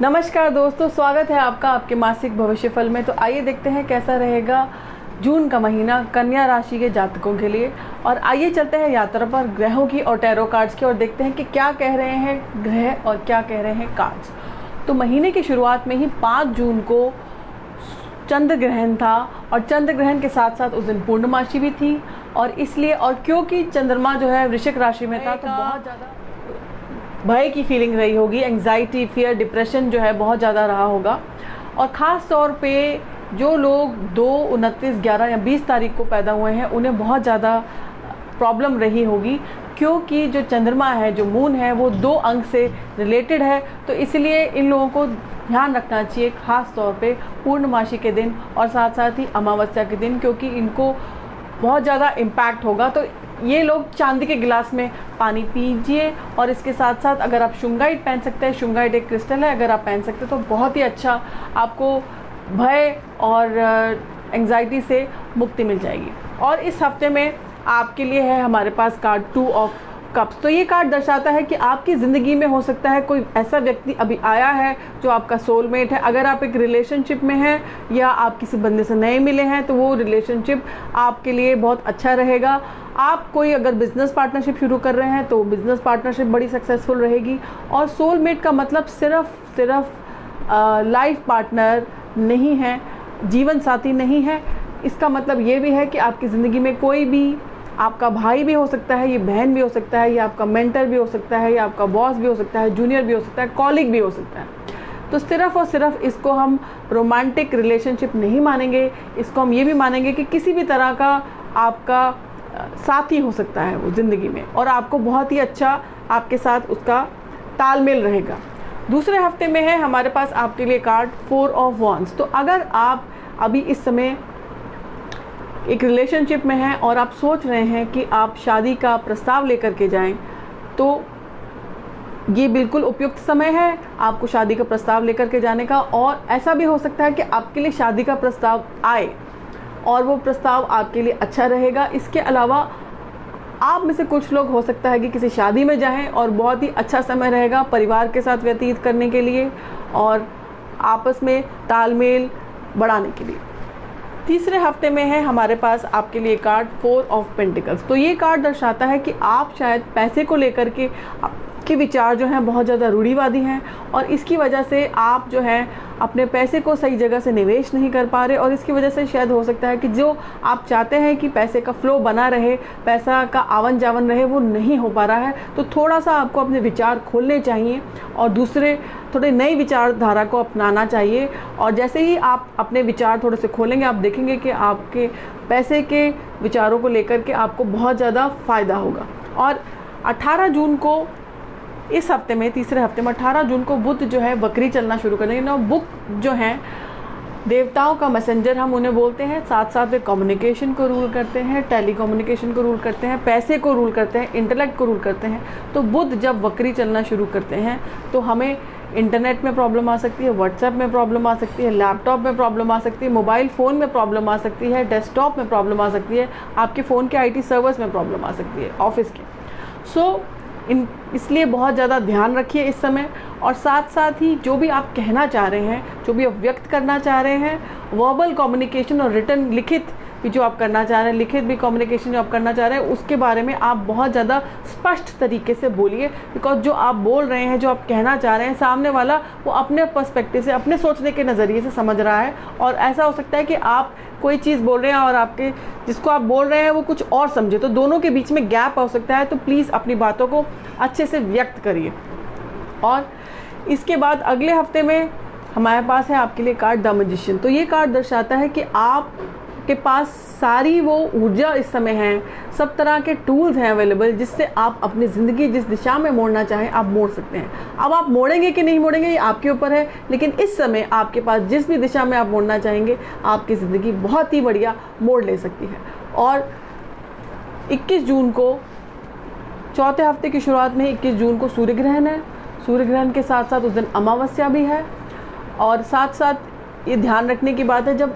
नमस्कार दोस्तों, स्वागत है आपका आपके मासिक भविष्यफल में। तो आइए देखते हैं कैसा रहेगा जून का महीना कन्या राशि के जातकों के लिए। और आइए चलते हैं यात्रा पर ग्रहों की और टैरो कार्ड्स की और देखते हैं कि क्या कह रहे हैं ग्रह और क्या कह रहे हैं कार्ड्स। तो महीने की शुरुआत में ही 5 जून को चंद्र ग्रहण था और चंद्र ग्रहण के साथ साथ उस दिन पूर्णमासी भी थी। और इसलिए और क्योंकि चंद्रमा जो है वृश्चिक राशि में था तो बहुत ज़्यादा भय की फीलिंग रही होगी, एंग्जाइटी, फियर, डिप्रेशन जो है बहुत ज़्यादा रहा होगा। और ख़ास तौर पे जो लोग 2, 29, 11 या 20 तारीख को पैदा हुए हैं उन्हें बहुत ज़्यादा प्रॉब्लम रही होगी, क्योंकि जो चंद्रमा है, जो मून है, वो 2 अंक से रिलेटेड है। तो इसलिए इन लोगों को ध्यान रखना चाहिए, ख़ास तौर पे पूर्णमासी के दिन और साथ साथ ही अमावस्या के दिन, क्योंकि इनको बहुत ज़्यादा इम्पैक्ट होगा। तो ये लोग चांदी के गिलास में पानी पीजिए और इसके साथ साथ अगर आप शुंगाइट पहन सकते हैं, शुंगाइट एक क्रिस्टल है, अगर आप पहन सकते हैं तो बहुत ही अच्छा, आपको भय और एंग्जाइटी से मुक्ति मिल जाएगी। और इस हफ्ते में आपके लिए है हमारे पास कार्ड 2 ऑफ कप्स। तो ये कार्ड दर्शाता है कि आपकी ज़िंदगी में हो सकता है कोई ऐसा व्यक्ति अभी आया है जो आपका सोलमेट है। अगर आप एक रिलेशनशिप में हैं या आप किसी बंदे से नए मिले हैं तो वो रिलेशनशिप आपके लिए बहुत अच्छा रहेगा। आप कोई अगर बिज़नेस पार्टनरशिप शुरू कर रहे हैं तो बिज़नेस पार्टनरशिप बड़ी सक्सेसफुल रहेगी। और सोलमेट का मतलब सिर्फ लाइफ पार्टनर नहीं है, जीवन साथी नहीं है। इसका मतलब ये भी है कि आपकी ज़िंदगी में कोई भी, आपका भाई भी हो सकता है, ये बहन भी हो सकता है, ये आपका मेंटर भी हो सकता है, ये आपका बॉस भी हो सकता है, जूनियर भी हो सकता है, कॉलीग भी हो सकता है। तो सिर्फ और सिर्फ इसको हम रोमांटिक रिलेशनशिप नहीं मानेंगे, इसको हम ये भी मानेंगे कि किसी भी तरह का आपका साथी हो सकता है वो ज़िंदगी में और आपको बहुत ही अच्छा आपके साथ उसका तालमेल रहेगा। दूसरे हफ्ते में है हमारे पास आपके लिए कार्ड 4 ऑफ वॉन्ड्स। तो अगर आप अभी इस समय एक रिलेशनशिप में हैं और आप सोच रहे हैं कि आप शादी का प्रस्ताव लेकर के जाएं, तो ये बिल्कुल उपयुक्त समय है आपको शादी का प्रस्ताव लेकर के जाने का। और ऐसा भी हो सकता है कि आपके लिए शादी का प्रस्ताव आए और वो प्रस्ताव आपके लिए अच्छा रहेगा। इसके अलावा आप में से कुछ लोग हो सकता है कि किसी शादी में जाएं और बहुत ही अच्छा समय रहेगा परिवार के साथ व्यतीत करने के लिए और आपस में तालमेल बढ़ाने के लिए। तीसरे हफ्ते में है हमारे पास आपके लिए कार्ड 4 ऑफ पेंटिकल्स। तो ये कार्ड दर्शाता है कि आप शायद पैसे को लेकर के आपके विचार जो हैं बहुत ज़्यादा रूढ़िवादी हैं और इसकी वजह से आप जो है अपने पैसे को सही जगह से निवेश नहीं कर पा रहे और इसकी वजह से शायद हो सकता है कि जो आप चाहते हैं कि पैसे का फ्लो बना रहे, पैसा का आवन जावन रहे, वो नहीं हो पा रहा है। तो थोड़ा सा आपको अपने विचार खोलने चाहिए और दूसरे थोड़े नई विचारधारा को अपनाना चाहिए। और जैसे ही आप अपने विचार थोड़े से खोलेंगे, आप देखेंगे कि आपके पैसे के विचारों को लेकर के आपको बहुत ज़्यादा फ़ायदा होगा। और 18 जून को इस हफ्ते में, तीसरे हफ्ते में 18 जून को बुध जो है वक्री चलना शुरू करेंगे ना। बुध जो हैं देवताओं का मैसेंजर हम उन्हें बोलते हैं, साथ साथ वे कम्युनिकेशन को रूल करते हैं, टेली कम्युनिकेशन को रूल करते हैं, पैसे को रूल करते हैं, इंटेलेक्ट को रूल करते हैं। तो बुध जब वक्री चलना शुरू करते हैं तो हमें इंटरनेट में प्रॉब्लम आ सकती है, व्हाट्सएप में प्रॉब्लम आ सकती है, लैपटॉप में प्रॉब्लम आ सकती है, मोबाइल फ़ोन में प्रॉब्लम आ सकती है, डेस्कटॉप में प्रॉब्लम आ सकती है, आपके फ़ोन के IT सर्वर्स में प्रॉब्लम आ सकती है, ऑफिस के। इसलिए बहुत ज़्यादा ध्यान रखिए इस समय। और साथ साथ ही जो भी आप कहना चाह रहे हैं, जो भी आप व्यक्त करना चाह रहे हैं, वर्बल कम्युनिकेशन और रिटन, लिखित भी जो आप करना चाह रहे हैं, लिखित भी कम्युनिकेशन जो आप करना चाह रहे हैं, उसके बारे में आप बहुत ज़्यादा स्पष्ट तरीके से बोलिए। बिकॉज जो आप बोल रहे हैं, जो आप कहना चाह रहे हैं, सामने वाला वो अपने पर्सपेक्टिव से, अपने सोचने के नज़रिए से समझ रहा है। और ऐसा हो सकता है कि आप कोई चीज़ बोल रहे हैं और आपके जिसको आप बोल रहे हैं वो कुछ और समझे, तो दोनों के बीच में गैप हो सकता है। तो प्लीज़ अपनी बातों को अच्छे से व्यक्त करिए। और इसके बाद अगले हफ्ते में हमारे पास है आपके लिए कार्ड द मैजिशियन। तो ये कार्ड दर्शाता है कि आपके पास सारी वो ऊर्जा इस समय है, सब तरह के टूल्स हैं अवेलेबल, जिससे आप अपनी ज़िंदगी जिस दिशा में मोड़ना चाहें आप मोड़ सकते हैं। अब आप मोड़ेंगे कि नहीं मोड़ेंगे ये आपके ऊपर है, लेकिन इस समय आपके पास जिस भी दिशा में आप मोड़ना चाहेंगे आपकी ज़िंदगी बहुत ही बढ़िया मोड़ ले सकती है। और 21 जून को, चौथे हफ्ते की शुरुआत में 21 जून को सूर्य ग्रहण है। सूर्य ग्रहण के साथ साथ उस दिन अमावस्या भी है। और साथ साथ ये ध्यान रखने की बात है, जब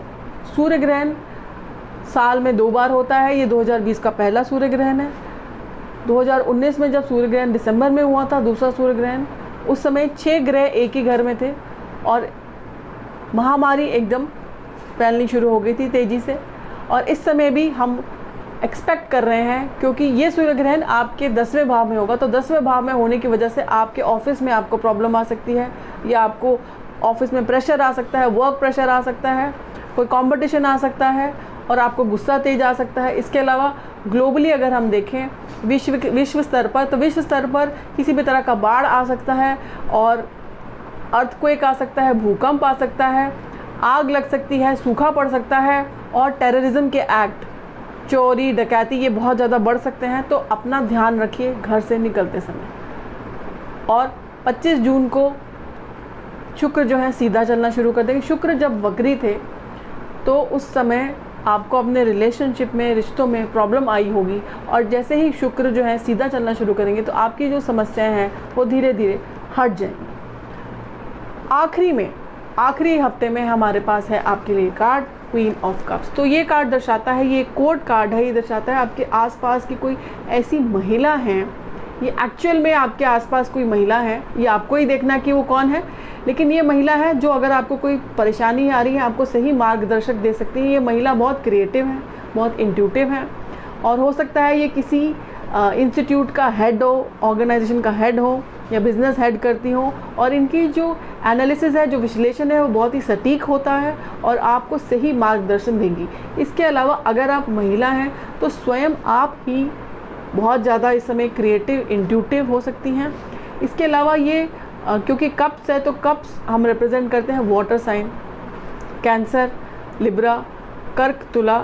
सूर्य ग्रहण साल में 2 बार होता है, ये 2020 का पहला सूर्य ग्रहण है। 2019 में जब सूर्य ग्रहण दिसंबर में हुआ था, दूसरा सूर्य ग्रहण, उस समय 6 ग्रह एक ही घर में थे। और महामारी एकदम फैलनी शुरू हो गई थी तेज़ी से। और इस समय भी हम एक्सपेक्ट कर रहे हैं, क्योंकि ये सूर्य ग्रहण आपके 10वें भाव में होगा, तो 10वें भाव में होने की वजह से आपके ऑफिस में आपको प्रॉब्लम आ सकती है, या आपको ऑफिस में प्रेशर आ सकता है, वर्क प्रेशर आ सकता है, कोई कंपटीशन आ सकता है और आपको गुस्सा तेज आ सकता है। इसके अलावा ग्लोबली अगर हम देखें विश्व स्तर पर, तो विश्व स्तर पर किसी भी तरह का बाढ़ आ सकता है और अर्थक्वेक आ सकता है, भूकंप आ सकता है, आग लग सकती है, सूखा पड़ सकता है, और टेररिज्म के एक्ट, चोरी डकैती, ये बहुत ज़्यादा बढ़ सकते हैं। तो अपना ध्यान रखिए घर से निकलते समय। और 25 जून को शुक्र जो है सीधा चलना शुरू कर देंगे। शुक्र जब वक्री थे तो उस समय आपको अपने रिलेशनशिप में, रिश्तों में प्रॉब्लम आई होगी, और जैसे ही शुक्र जो है सीधा चलना शुरू करेंगे तो आपकी जो समस्याएं हैं वो धीरे धीरे हट जाएंगी। आखिरी हफ्ते में हमारे पास है आपके लिए कार्ड क्वीन ऑफ कप्स। तो ये कार्ड दर्शाता है, ये कोड कार्ड है, ये दर्शाता है आपके आसपास की कोई ऐसी महिला है, ये एक्चुअल में आपके आसपास कोई महिला है, ये आपको ही देखना कि वो कौन है, लेकिन ये महिला है जो अगर आपको कोई परेशानी आ रही है आपको सही मार्गदर्शक दे सकती है। ये महिला बहुत क्रिएटिव है, बहुत इंट्यूटिव है, और हो सकता है ये किसी इंस्टीट्यूट का हेड हो, ऑर्गेनाइजेशन का हेड हो, या बिजनेस हेड करती हो, और इनकी जो एनालिसिस है, जो विश्लेषण है, वो बहुत ही सटीक होता है और आपको सही मार्गदर्शन देंगी। इसके अलावा अगर आप महिला हैं तो स्वयं आप ही बहुत ज़्यादा इस समय क्रिएटिव, इंट्यूटिव हो सकती हैं। इसके अलावा ये क्योंकि कप्स है, तो कप्स हम रिप्रेजेंट करते हैं वाटर साइन, कैंसर, लिब्रा, कर्क, तुला,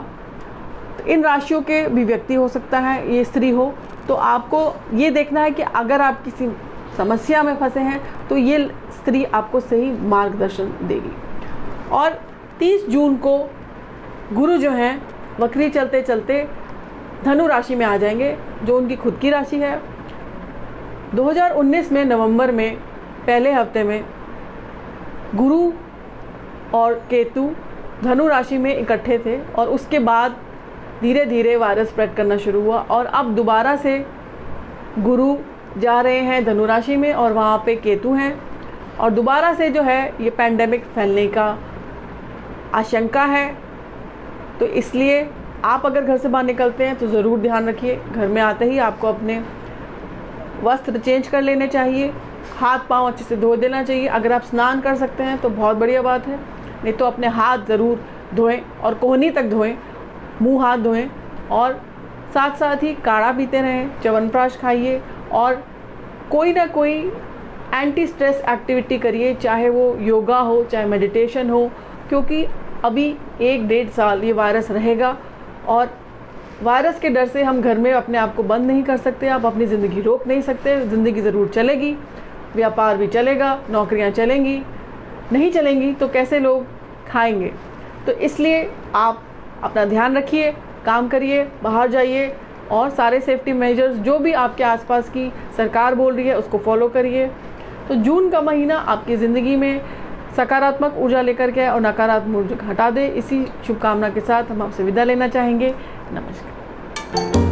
तो इन राशियों के भी व्यक्ति हो सकता है, ये स्त्री हो। तो आपको ये देखना है कि अगर आप किसी समस्या में फंसे हैं तो ये स्त्री आपको सही मार्गदर्शन देगी। और 30 जून को गुरु जो हैं वक्री चलते चलते धनु राशि में आ जाएंगे, जो उनकी खुद की राशि है। 2019 में नवंबर में पहले हफ्ते में गुरु और केतु धनु राशि में इकट्ठे थे, और उसके बाद धीरे धीरे वायरस स्प्रेड करना शुरू हुआ, और अब दोबारा से गुरु जा रहे हैं धनु राशि में और वहाँ पे केतु हैं, और दोबारा से जो है ये पैंडेमिक फैलने का आशंका है। तो इसलिए आप अगर घर से बाहर निकलते हैं तो ज़रूर ध्यान रखिए, घर में आते ही आपको अपने वस्त्र चेंज कर लेने चाहिए, हाथ पांव अच्छे से धो देना चाहिए। अगर आप स्नान कर सकते हैं तो बहुत बढ़िया बात है, नहीं तो अपने हाथ ज़रूर धोएं और कोहनी तक धोएं, मुंह हाथ धोएं, और साथ साथ ही काढ़ा पीते रहें, च्यवनप्राश खाइए, और कोई ना कोई एंटी स्ट्रेस एक्टिविटी करिए, चाहे वो योगा हो, चाहे मेडिटेशन हो, क्योंकि अभी 1-1.5 साल ये वायरस रहेगा, और वायरस के डर से हम घर में अपने आप को बंद नहीं कर सकते। आप अपनी ज़िंदगी रोक नहीं सकते, ज़िंदगी ज़रूर चलेगी, व्यापार भी चलेगा, नौकरियां चलेंगी, नहीं चलेंगी तो कैसे लोग खाएंगे। तो इसलिए आप अपना ध्यान रखिए, काम करिए, बाहर जाइए, और सारे सेफ्टी मेजर्स जो भी आपके आसपास की सरकार बोल रही है उसको फॉलो करिए। तो जून का महीना आपकी ज़िंदगी में सकारात्मक ऊर्जा लेकर के और नकारात्मक ऊर्जा हटा दे, इसी शुभकामना के साथ हम आपसे विदा लेना चाहेंगे। नमस्कार।